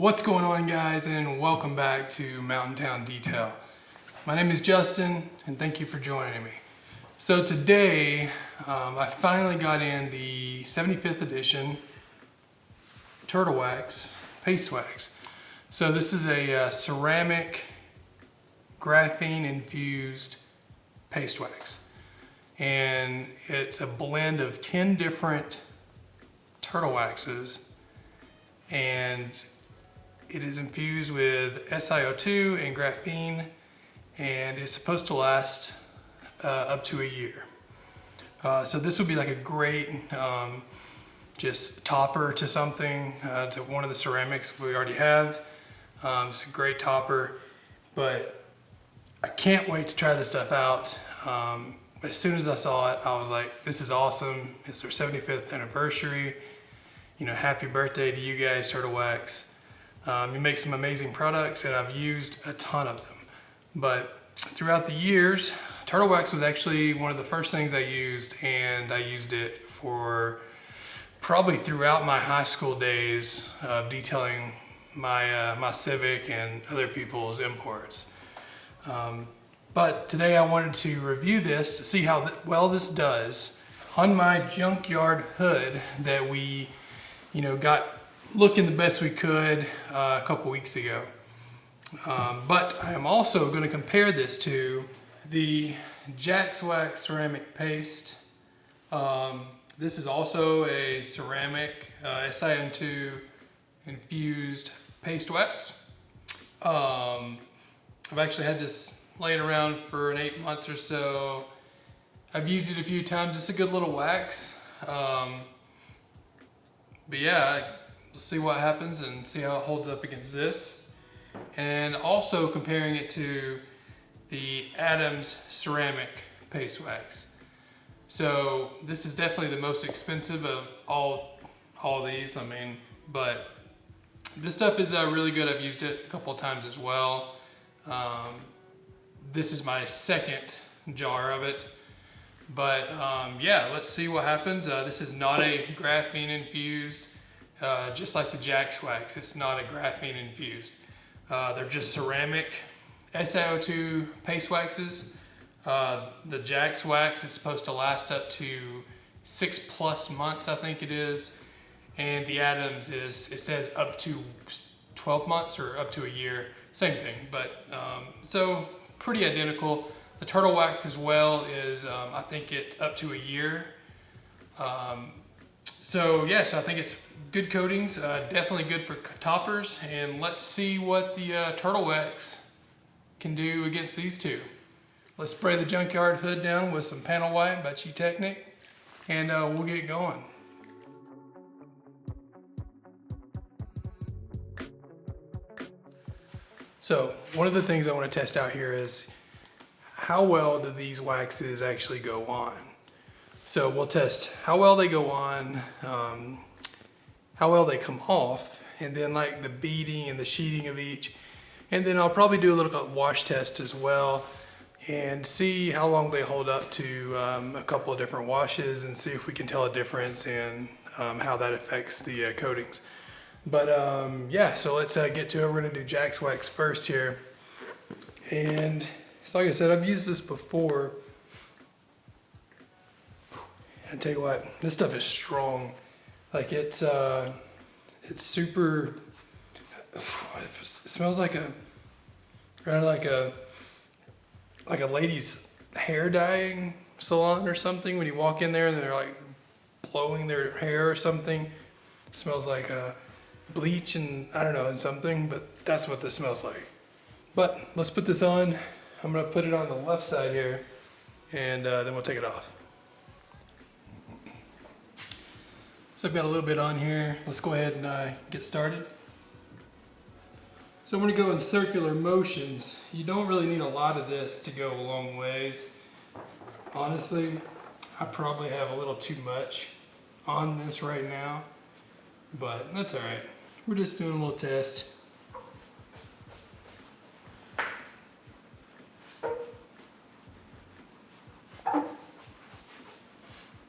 What's going on, guys, and welcome back to Mountain Town Detail. My name is Justin and thank you for joining me. So today I finally got in the 75th edition Turtle Wax Paste Wax. So this is a ceramic graphene infused paste wax, and it's a blend of 10 different turtle waxes, and it is infused with SiO2 and graphene, and it's supposed to last up to a year. So this would be like a great just topper to something, to one of the ceramics we already have. It's a great topper, but I can't wait to try this stuff out. As soon as I saw it, I was like, this is awesome. It's their 75th anniversary. You know, happy birthday to you guys, Turtle Wax. You make some amazing products, and I've used a ton of them. But throughout the years, Turtle Wax was actually one of the first things I used, and I used it for probably throughout my high school days of detailing my Civic and other people's imports. But today I wanted to review this to see how well this does on my junkyard hood that we, got looking the best we could a couple weeks ago. But I am also going to compare this to the Gtechniq ceramic paste. This is also a ceramic SiO2 infused paste wax. I've actually had this laying around for 8 months or so. I've used it a few times. It's a good little wax. But yeah, we'll see what happens and see how it holds up against this. And also comparing it to the Adams ceramic paste wax. So this is definitely the most expensive of all these, but this stuff is really good. I've used it a couple of times as well. This is my second jar of it. But yeah, let's see what happens. This is not a graphene infused, just like the Gtechniq wax. It's not a graphene infused. They're just ceramic SiO2 paste waxes. The Gtechniq wax is supposed to last up to 6+ months, I think it is. And the Adams it says up to 12 months or up to a year, same thing. But so pretty identical. The Turtle Wax as well is, I think it's up to a year. So yeah, so I think it's good coatings, definitely good for toppers. And let's see what the Turtle Wax can do against these two. Let's spray the junkyard hood down with some panel white by Gtechniq, and we'll get going. So one of the things I want to test out here is how well do these waxes actually go on. So we'll test how well they go on, how well they come off, and then like the beading and the sheeting of each. And then I'll probably do a little wash test as well and see how long they hold up to a couple of different washes, and see if we can tell a difference in how that affects the coatings. But yeah, so let's get to it. We're gonna do Gtechniq wax first here. And so like I said, I've used this before. I tell you what, this stuff is strong. Like it's super. It smells like a lady's hair dyeing salon or something. When you walk in there and they're like blowing their hair or something, it smells like bleach and I don't know, and something. But that's what this smells like. But let's put this on. I'm gonna put it on the left side here, and then we'll take it off. So I've got a little bit on here. Let's go ahead and get started. So I'm gonna go in circular motions. You don't really need a lot of this to go a long ways. Honestly, I probably have a little too much on this right now, but that's all right. We're just doing a little test.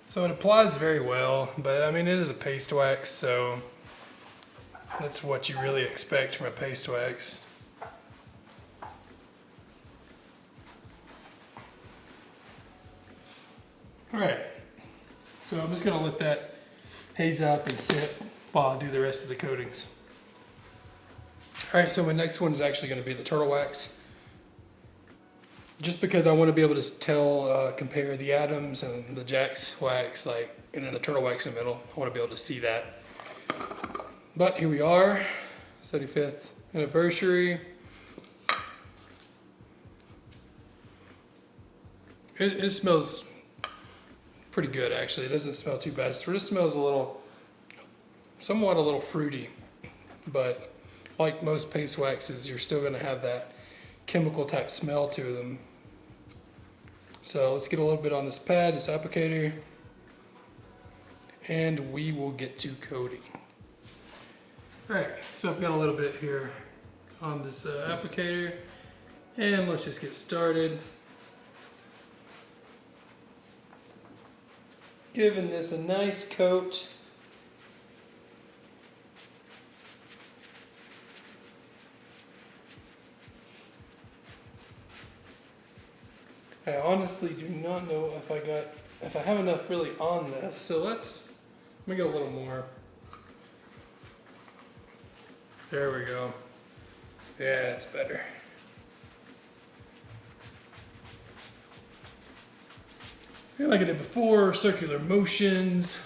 So it applies very well, but I mean, it is a paste wax, so That's what you really expect from a paste wax. All right, so I'm just gonna let that haze up and sit while I do the rest of the coatings. All right, so my next one is actually gonna be the turtle wax. Just because I want to be able to tell, compare the atoms and the Jack's wax, like, and then the turtle wax in the middle. I want to be able to see that. But here we are, 75th anniversary. It smells pretty good, actually. It doesn't smell too bad. It sort of smells somewhat a little fruity, but like most paste waxes, you're still going to have that chemical type smell to them. So let's get a little bit on this pad, this applicator, and we will get to coating. All right, so I've got a little bit here on this applicator, and let's just get started. Giving this a nice coat. I honestly do not know if I have enough really on this, so let me get a little more. There we go. Yeah, it's better. And like I did before, circular motions.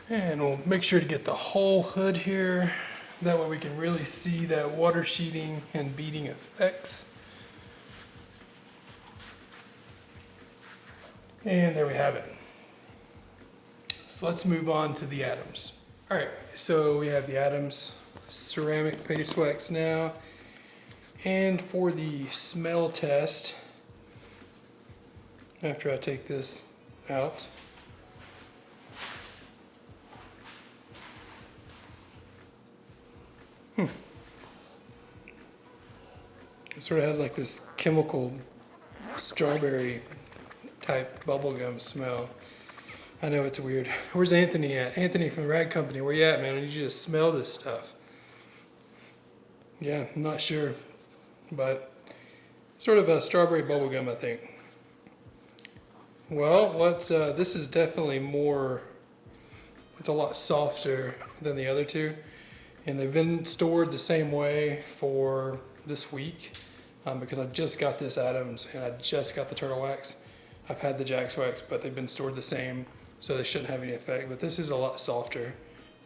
And we'll make sure to get the whole hood here. That way we can really see that water sheeting and beading effects. And there we have it. So let's move on to the atoms. All right, so we have the atoms, ceramic paste wax now. And for the smell test, after I take this out, it sort of has like this chemical strawberry type bubblegum smell. I know it's weird. Where's Anthony at? Anthony from Rag Company, where you at, man? I need you to smell this stuff. Yeah, I'm not sure, but sort of a strawberry bubblegum, I think. Well, this is definitely more, it's a lot softer than the other two. And they've been stored the same way for this week because I just got this Adams and I just got the turtle wax. I've had the Jack's wax, but they've been stored the same, so they shouldn't have any effect. But this is a lot softer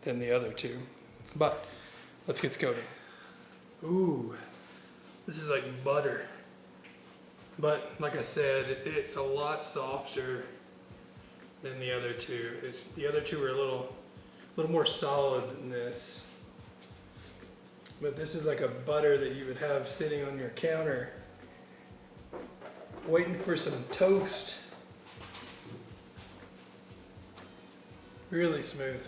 than the other two. But let's get to coating. Ooh, this is like butter. But like I said, it's a lot softer than the other two. The other two are a little more solid than this. But this is like a butter that you would have sitting on your counter waiting for some toast. Really smooth.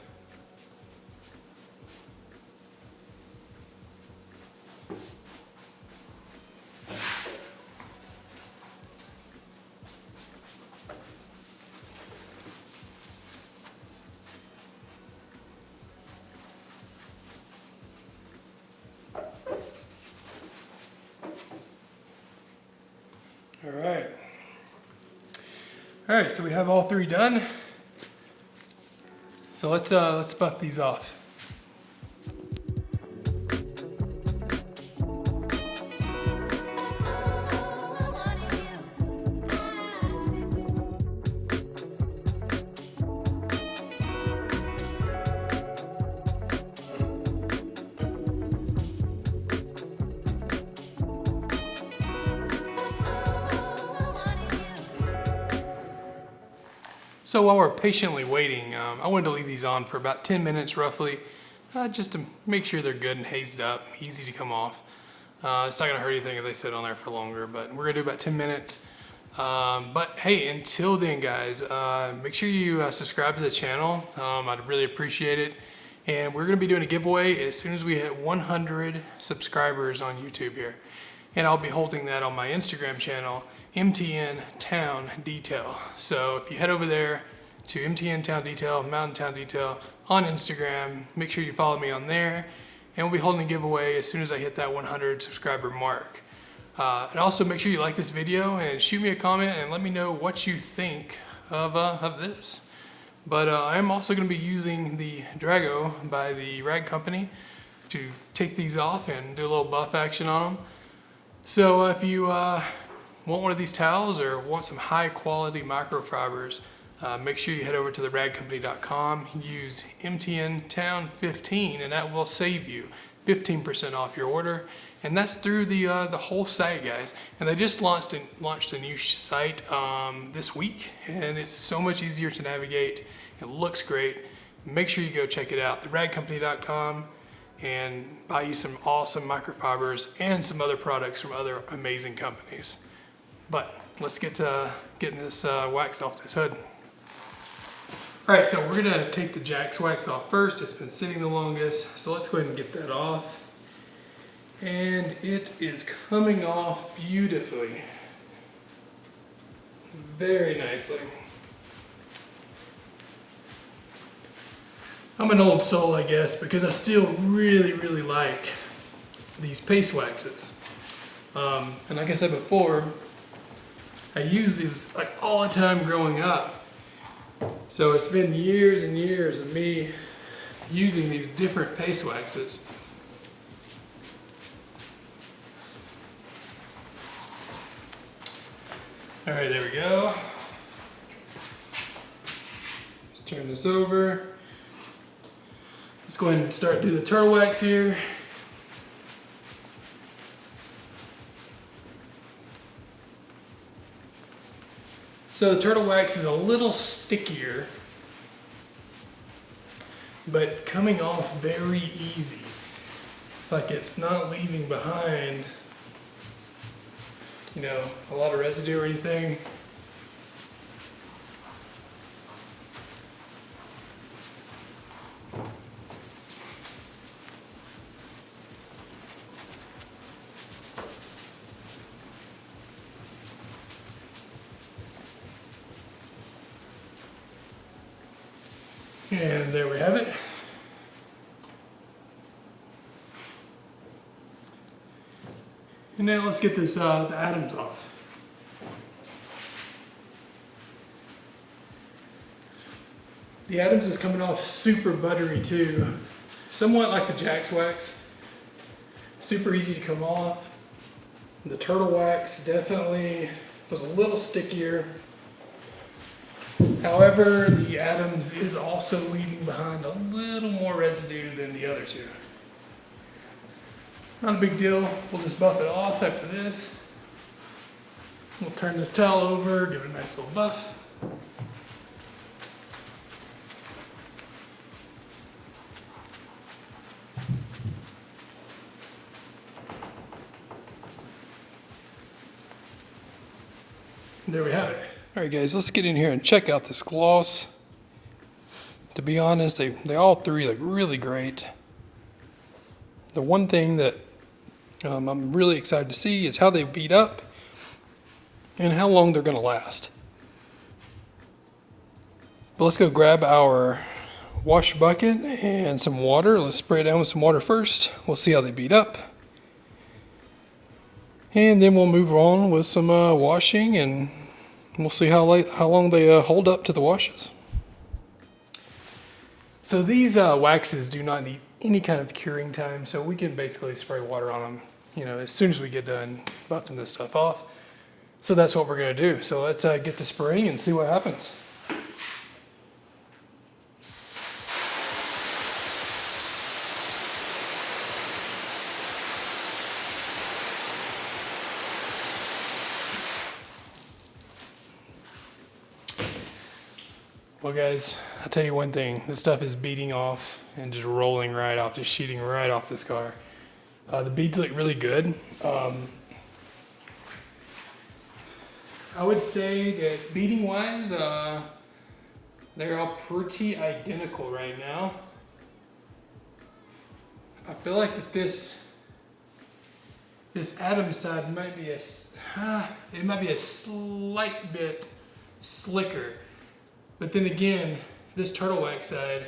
All right, so we have all three done. So let's buff these off. So while we're patiently waiting, I wanted to leave these on for about 10 minutes roughly, just to make sure they're good and hazed up, easy to come off. It's not gonna hurt anything if they sit on there for longer, but we're gonna do about 10 minutes. But hey, until then guys, make sure you subscribe to the channel. I'd really appreciate it. And we're gonna be doing a giveaway as soon as we hit 100 subscribers on YouTube here. and I'll be holding that on my Instagram channel, MTN Town Detail. So if you head over there to MTN Town Detail, Mountain Town Detail on Instagram, make sure you follow me on there, and we'll be holding a giveaway as soon as I hit that 100 subscriber mark. And also make sure you like this video and shoot me a comment and let me know what you think of this. But I'm also going to be using the Drago by the Rag Company to take these off and do a little buff action on them. So if you want one of these towels or want some high quality microfibers, make sure you head over to theragcompany.com, use MTN Town 15, and that will save you 15% off your order. And that's through the whole site, guys. And they just launched a new site this week, and it's so much easier to navigate. It looks great. Make sure you go check it out, theragcompany.com, and buy you some awesome microfibers and some other products from other amazing companies. But let's get to getting this wax off this hood. All right, so we're gonna take the Jack's wax off first. It's been sitting the longest, so let's go ahead and get that off. And it is coming off beautifully, very nicely. I'm an old soul, I guess, because I still really like these paste waxes. And like I said before, I used these like all the time growing up. So it's been years and years of me using these different paste waxes. All right, there we go. Let's turn this over. Let's go ahead and start doing the turtle wax here. So the turtle wax is a little stickier, but coming off very easy. Like it's not leaving behind, you know, a lot of residue or anything. And there we have it. And now let's get this the atoms off. The atoms is coming off super buttery too, somewhat like the Jack's wax. Super easy to come off. The turtle wax definitely was a little stickier. However, the atoms is also leaving behind a little more residue than the other two. Not a big deal, we'll just buff it off after this. We'll turn this towel over, give it a nice little buff. There we have it. All right, guys, let's get in here and check out this gloss. To be honest, they all three look really great. The one thing that I'm really excited to see is how they beat up and how long they're going to last. But let's go grab our wash bucket and some water. Let's spray it down with some water first. We'll see how they beat up. And then we'll move on with some washing, and we'll see how long they hold up to the washes. So these waxes do not need any kind of curing time, so we can basically spray water on them, you know, as soon as we get done buffing this stuff off. So that's what we're going to do. So let's get to spraying and see what happens. Well guys, I'll tell you one thing, this stuff is beading off and just rolling right off, just shooting right off this car. The beads look really good. I would say that beading wise, they're all pretty identical right now. I feel like that this This Atom side might be it might be a slight bit slicker, but then again, this turtle wax side,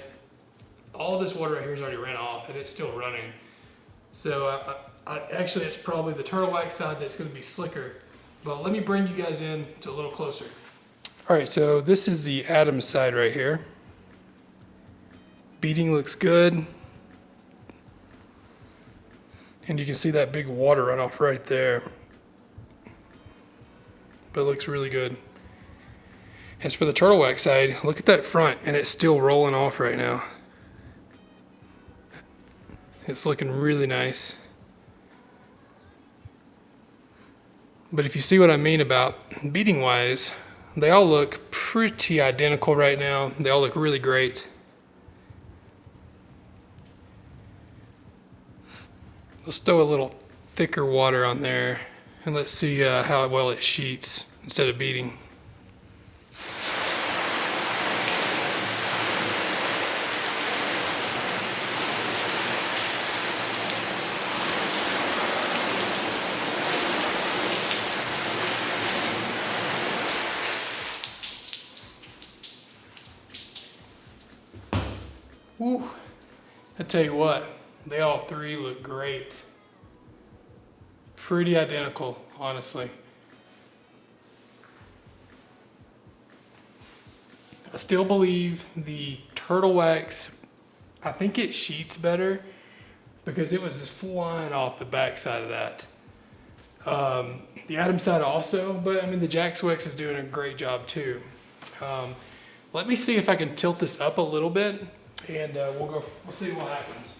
all this water right here is already ran off and it's still running. So actually it's probably the turtle wax side that's going to be slicker, but let me bring you guys in to a little closer. All right, so this is the Atom side right here. Beading looks good. And you can see that big water runoff right there. But it looks really good. As for the turtle wax side, look at that front, and it's still rolling off right now. It's looking really nice. But if you see what I mean about beading wise, they all look pretty identical right now. They all look really great. Let's throw a little thicker water on there and let's see how well it sheets instead of beading. Woo. I tell you what, they all three look great. Pretty identical, honestly. I still believe the turtle wax, I think it sheets better because it was just flying off the back side of that. The Atom side also, but I mean the Gtechniq is doing a great job too. Let me see if I can tilt this up a little bit and we'll see what happens.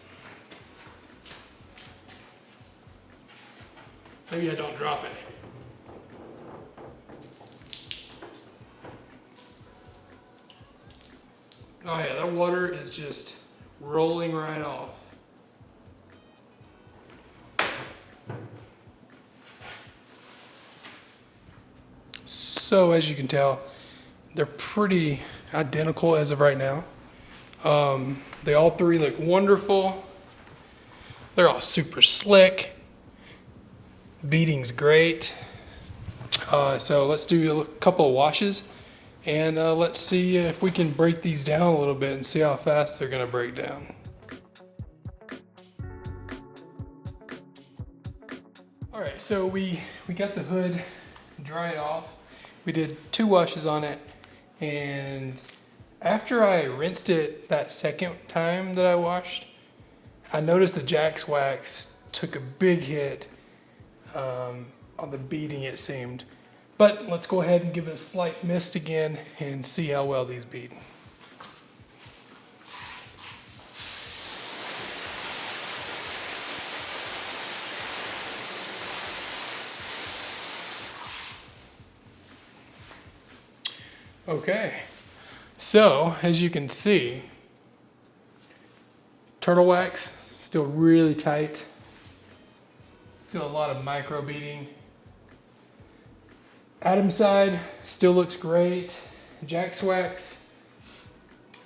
Maybe I don't drop it. Oh yeah, that water is just rolling right off. So as you can tell, they're pretty identical as of right now. They all three look wonderful. They're all super slick. Beading's great. So let's do a couple of washes and let's see if we can break these down a little bit and see how fast they're going to break down. All right, so we got the hood dried off. We did 2 washes on it, and after I rinsed it that second time that I washed, I noticed the Jack's wax took a big hit on the beading, it seemed. But let's go ahead and give it a slight mist again and see how well these bead. Okay, so as you can see, turtle wax still really tight. Still a lot of micro beading. Atom side still looks great. Jack's wax,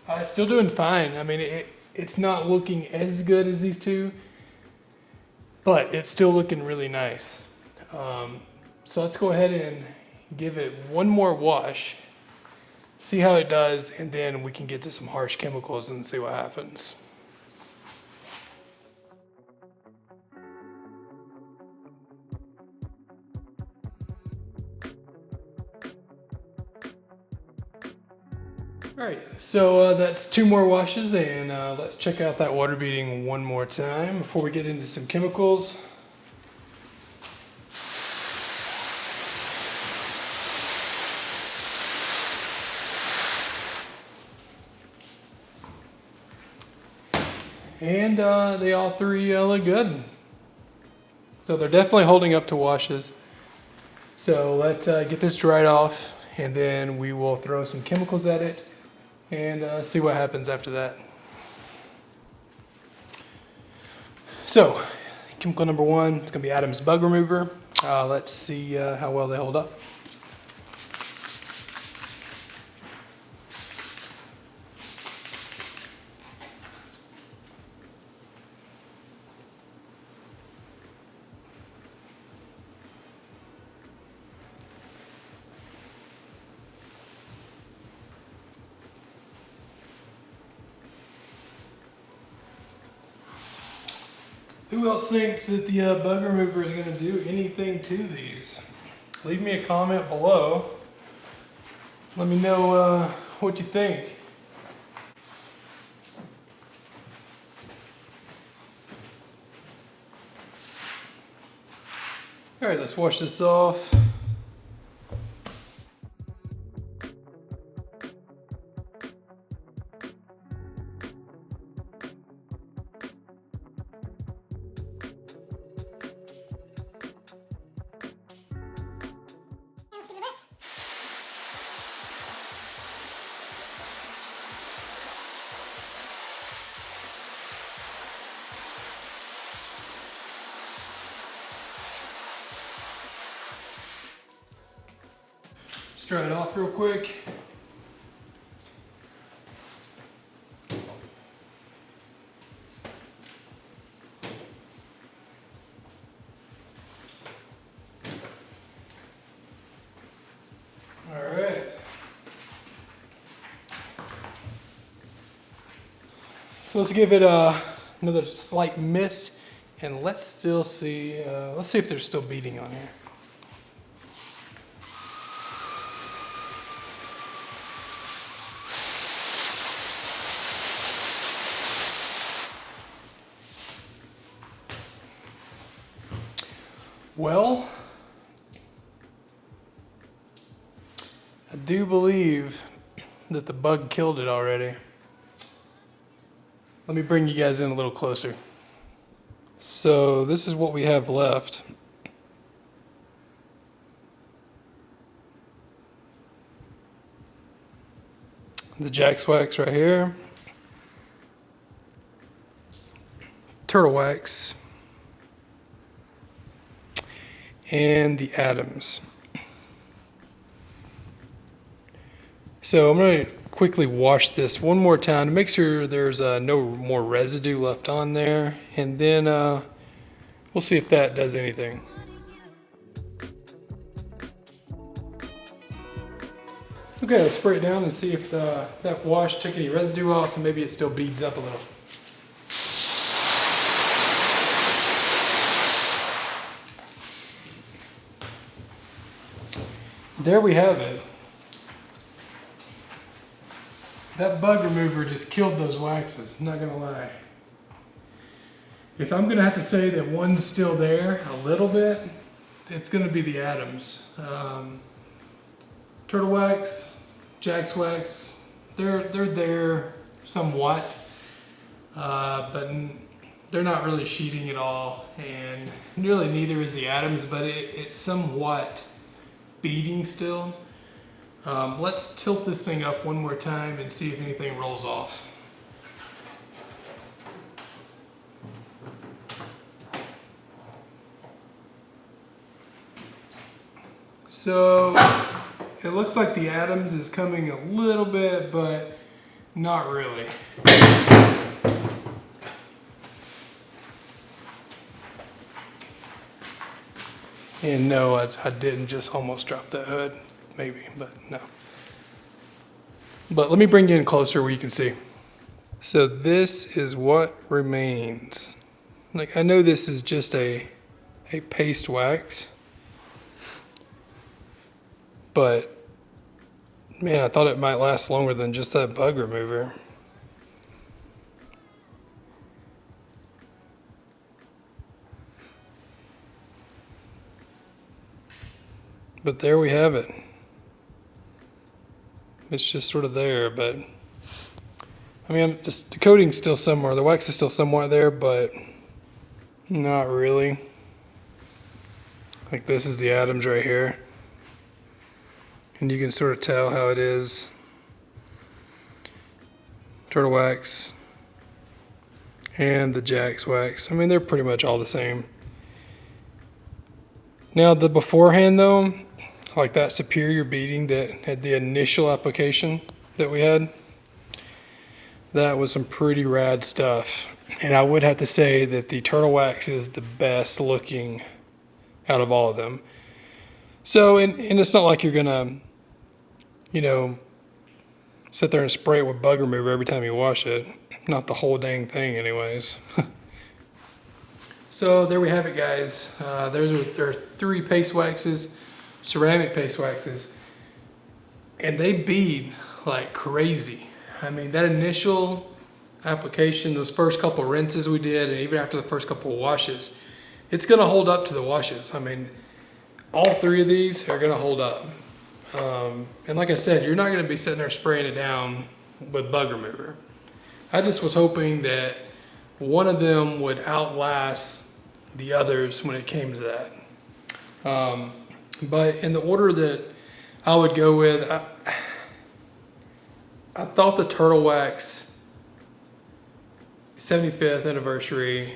it's still doing fine. I mean, it's not looking as good as these two, but it's still looking really nice. So let's go ahead and give it one more wash, see how it does, and then we can get to some harsh chemicals and see what happens. All right, so that's 2 more washes, and let's check out that water beading one more time before we get into some chemicals. And they all three look good. So they're definitely holding up to washes. So let's get this dried off, and then we will throw some chemicals at it and see what happens after that. So chemical number 1, it's going to be Atom's bug remover. Let's see how well they hold up. Who else thinks that the bug remover is going to do anything to these? Leave me a comment below. Let me know what you think. All right, let's wash this off. Let's dry it off real quick. All right. So let's give it another slight mist, and let's see if they're still beating on here. Well, I do believe that the bug killed it already. Let me bring you guys in a little closer. So this is what we have left. The Jack's wax right here. Turtle wax. And the atoms. So I'm going to quickly wash this one more time to make sure there's no more residue left on there, and then we'll see if that does anything. Okay, let's spray it down and see if that wash took any residue off, and maybe it still beads up a little. There we have it. That bug remover just killed those waxes, not gonna lie. If I'm gonna have to say that one's still there a little bit, it's gonna be the atoms. Turtle wax, Jack's wax, they're there somewhat, but they're not really sheeting at all, and really neither is the atoms, but it's somewhat beading still. Let's tilt this thing up one more time and see if anything rolls off. So it looks like the atoms is coming a little bit, but not really. And no, I didn't just almost drop that hood. Maybe, but no. But let me bring you in closer where you can see. So this is what remains. Like, I know this is just a paste wax, but man, I thought it might last longer than just that bug remover. But there we have it. It's just sort of there, but I mean, the coating's still somewhere, the wax is still somewhat there, but not really. Like, this is the atoms right here, and you can sort of tell how it is. Turtle wax and the Jack's wax. I mean, they're pretty much all the same. Now the beforehand though, like that superior beading that had the initial application that we had, that was some pretty rad stuff. And I would have to say that the turtle wax is the best looking out of all of them. So, and it's not like you're gonna, sit there and spray it with bug remover every time you wash it. Not the whole dang thing anyways. So there we have it, guys. There are 3 paste waxes, ceramic paste waxes, and they bead like crazy. I mean, that initial application, those first couple rinses we did, and even after the first couple washes, it's gonna hold up to the washes. I mean, all 3 of these are gonna hold up. And like I said, you're not gonna be sitting there spraying it down with bug remover. I just was hoping that one of them would outlast the others when it came to that. But in the order that I would go with, I thought the Turtle Wax 75th anniversary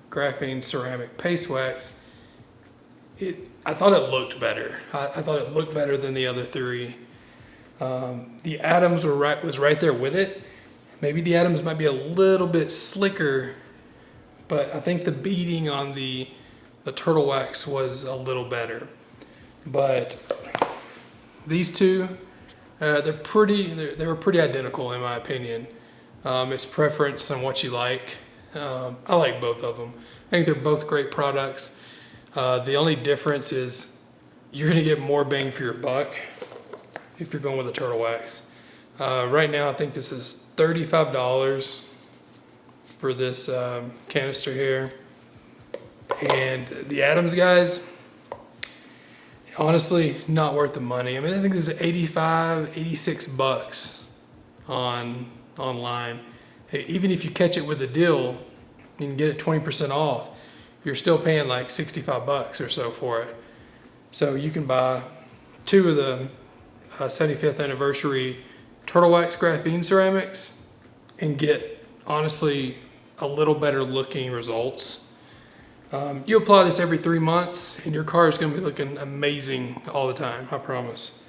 graphene ceramic paste wax, I thought it looked better. I thought it looked better than the other 3. The atoms was right there with it. Maybe the atoms might be a little bit slicker, but I think the beading on the Turtle Wax was a little better. But these 2, they were pretty identical in my opinion. It's preference on what you like. I like both of them. I think they're both great products. The only difference is you're gonna get more bang for your buck if you're going with a Turtle Wax. Right now I think this is $35 for this canister here. And the atoms, guys, honestly, not worth the money. I mean, I think this is 85, 86 bucks online. Hey, even if you catch it with a deal, you can get it 20% off. You're still paying like 65 bucks or so for it. So you can buy 2 of the 75th anniversary Turtle Wax graphene ceramics and get, honestly, a little better looking results. You apply this every 3 months and your car is going to be looking amazing all the time, I promise.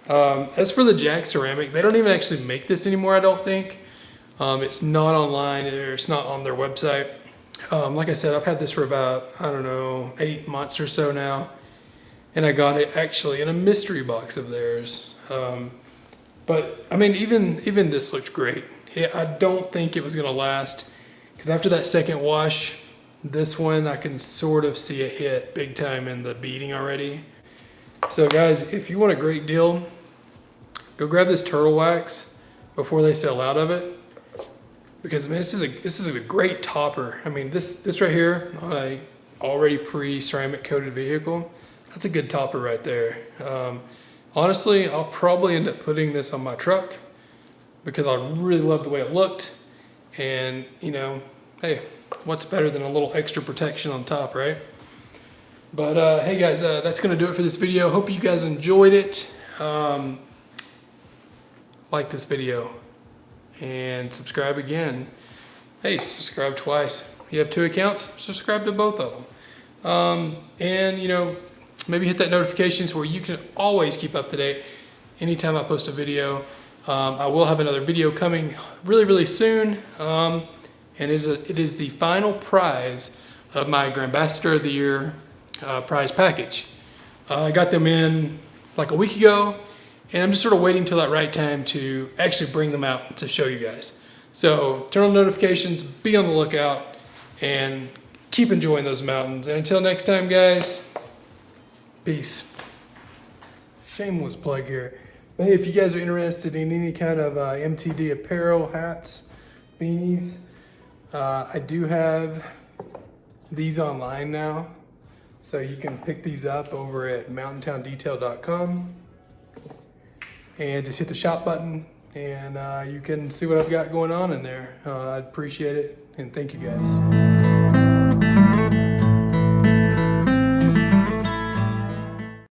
As for the Jack ceramic, they don't even actually make this anymore, I don't think. It's not online, or it's not on their website. Like I said, I've had this for about, I don't know, 8 months or so now. And I got it actually in a mystery box of theirs. But I mean, even this looked great. I don't think it was gonna last, because after that second wash, this one I can sort of see it hit big time in the beading already. So guys, if you want a great deal, go grab this Turtle Wax before they sell out of it. Because man, this is a great topper. I mean, this right here on a already pre-ceramic coated vehicle, that's a good topper right there. Honestly, I'll probably end up putting this on my truck because I really love the way it looked. And you know, hey, what's better than a little extra protection on top, right? But hey guys, that's gonna do it for this video. Hope you guys enjoyed it. Like this video and subscribe again. Hey, subscribe twice. You have 2 accounts, subscribe to both of them. And you know, maybe hit that notifications where you can always keep up to date anytime I post a video. I will have another video coming really soon. And it is the final prize of my Grandmaster of the Year prize package. I got them in like a week ago, and I'm just sort of waiting till that right time to actually bring them out to show you guys. So turn on notifications, be on the lookout, and keep enjoying those mountains. And until next time, guys, peace. Shameless plug here. But hey, if you guys are interested in any kind of MTD apparel, hats, beanies, I do have these online now. So you can pick these up over at mountaintowndetail.com. And just hit the shop button and you can see what I've got going on in there. I'd appreciate it, and thank you guys.